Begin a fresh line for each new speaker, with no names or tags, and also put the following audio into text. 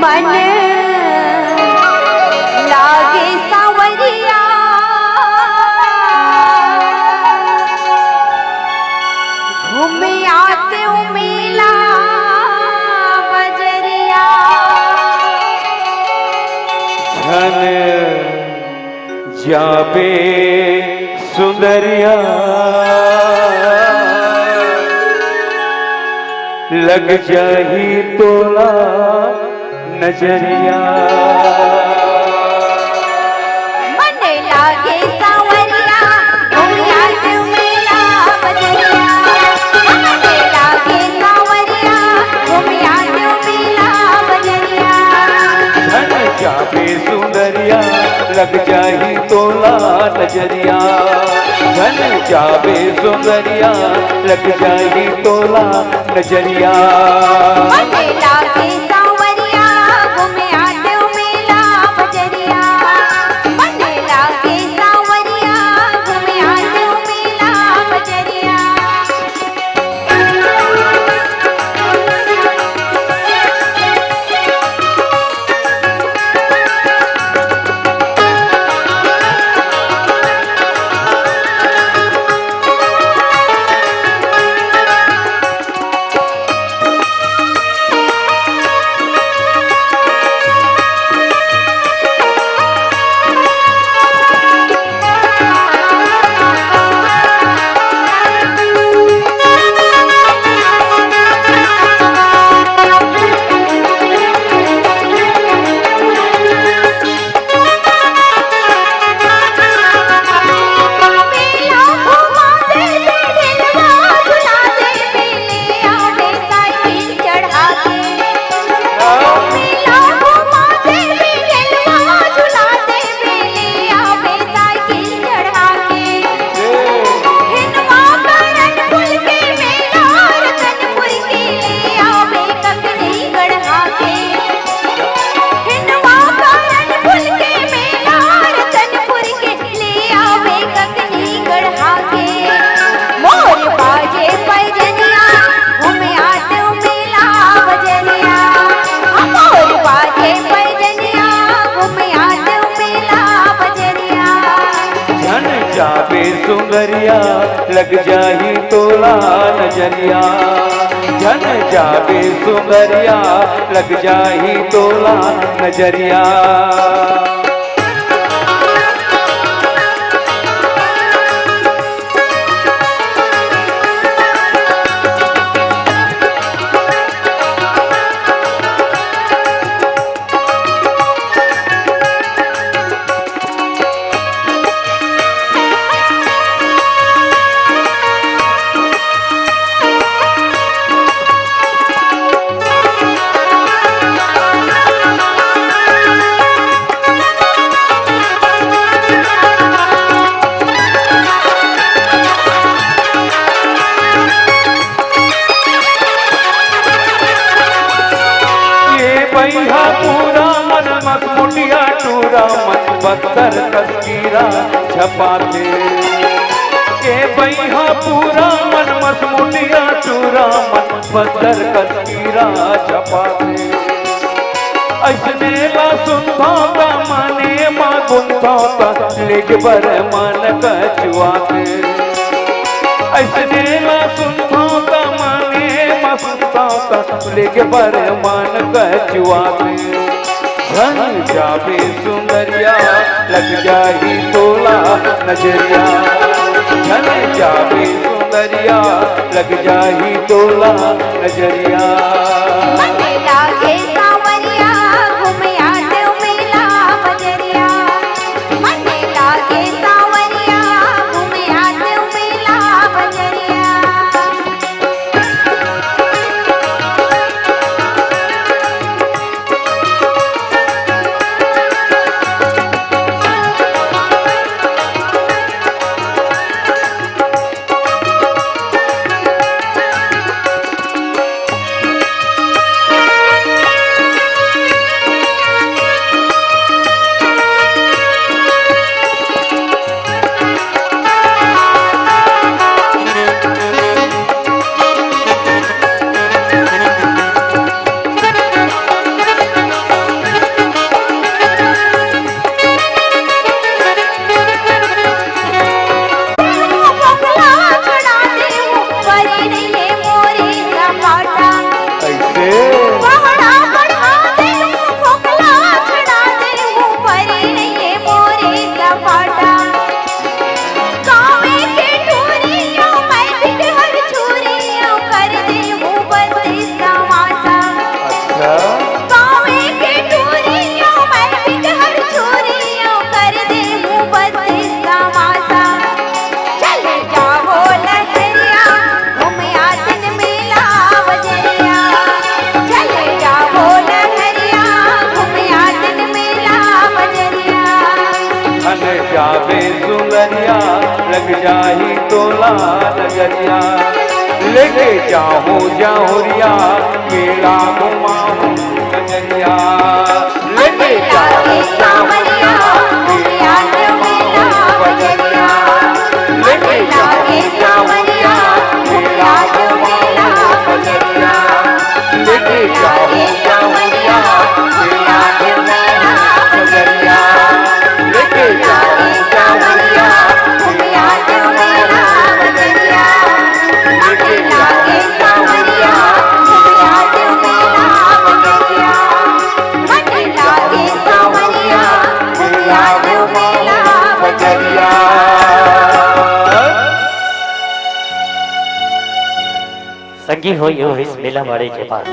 मन लागे सावरिया घूम आते हो मेला बजरिया
धन जाबे सुंदरिया लग जाही तोला नजरिया
मन लागे सावरिया घूम आते हो मेला बजरिया मन लागे सावरिया घूम आते हो मेला बजरिया
धन जाबे सुंदरिया लग जाही तोला नजरिया धन जाबे सुंदरिया लग जाही तोला नजरिया
मन लागे सावरिया घूम आते हो मेला बजरिया मन लागे सावरिया घूम आते हो मेला बजरिया
जाबे सुंदरिया लग जाही तोला नजरिया धन जाबे सुंदरिया लग जाही तोला नजरिया बैहा पूरा मन मत मुटिया टूरा मत बदर तस्कीरा छपाते के बैहा पूरा मन मत मुटिया टूरा मत बदर तस्कीरा छपाते ऐसने ला सुनता का माने माँ गुनता का लेके बर मन कचुआते ऐसने ला सुनता का माने माँ सुनता का लेके बर मन कचुआते धन जाबे सुंदरिया लग जाही तोला नजरिया धन जाबे सुंदरिया लग जाही तोला नजरिया
मन लागे सावरिया घूम आते हो मेला बजरिया मन लागे सावरिया घूम आते हो मेला बजरिया
बजरिया लेके जाओ जाहुरिया मेला घुमाओ बजरिया लेके जाओ जाहुरिया मेला घुमाओ बजरिया लेके जाओ जाहुरिया मेला घुमाओ बजरिया लेके जाओ जाहुरिया मेला घुमाओ बजरिया लेके जाओ जाहुरिया मेला घुमाओ बजरिया लेके जाओ जाहुरिया
संगी हो यो इस मेला वाले के पास।